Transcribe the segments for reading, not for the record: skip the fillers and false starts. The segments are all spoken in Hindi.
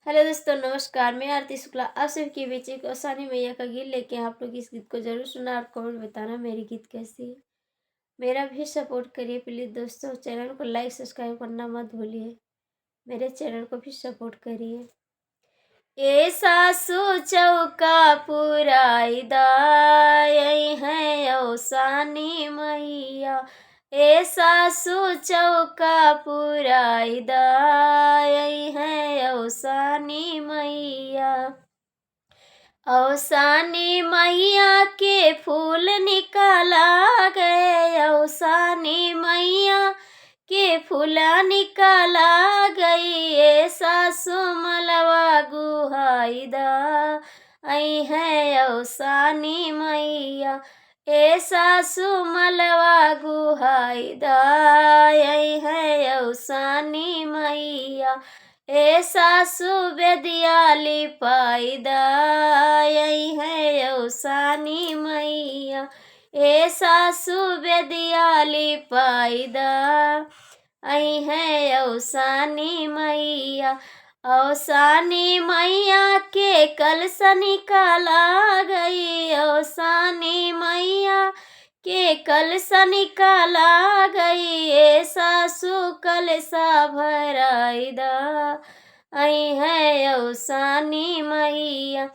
हेलो दोस्तों, नमस्कार। मैं आरती शुक्ला आप सभी के बीच एक असानी मैया का गीत लेके आप लोग इस गीत को जरूर सुना और कमेंट बताना मेरी गीत कैसी है। मेरा भी सपोर्ट करिए प्लीज़ दोस्तों। चैनल को लाइक सब्सक्राइब करना मत भूलिए। मेरे चैनल को भी सपोर्ट करिए। ए सासू चौका पुराई दाई है औसानी मैया। ए सासू चौका पुराई दाई है औसानी मैया। औसानी मैया के फूल निकाला गए। औसानी मैया के फूला निकाला गई। ए सासु मलवा गुहाई दा आई है औसानी मैया। ए सासु मलवा गुहाई दा आई है औसानी मैया। ए सासु बेदियाली पाईदा आई है औसानी मैया। ए सासु बेदियाली पाईदा आई है औसानी मैया। औसानी मैया के कलश निकाला गई। औसानी मैया के कलश निकाला गई। ए सासु कलशा भराई दा आई है औसानी मैया।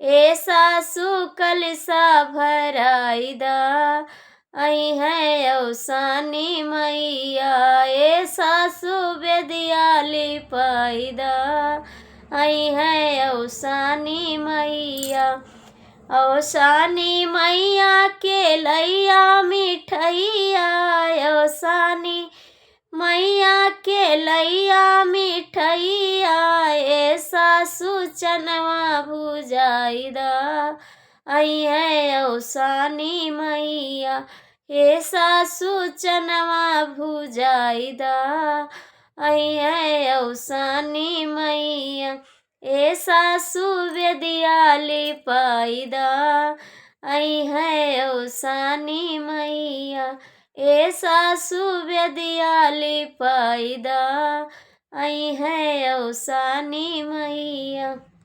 ए सासु कलशा भराई दा आई है औसानी मैया। ए सासु बेदियाली पाईदा आई है औसानी मैया। औसानी मैया के लैया मिठैया। औसानी मैया के लैया मिठैया। ए सासु चनवा भुजाई दा आई है औसानी मैया। ए सासु चनवा भुजाई दा आई है औसानी मैया। ए सासु बेदियाली पाईदा आई है औसानी मैया। ए सासु बेदियाली पाईदा आई है औसानी मैया।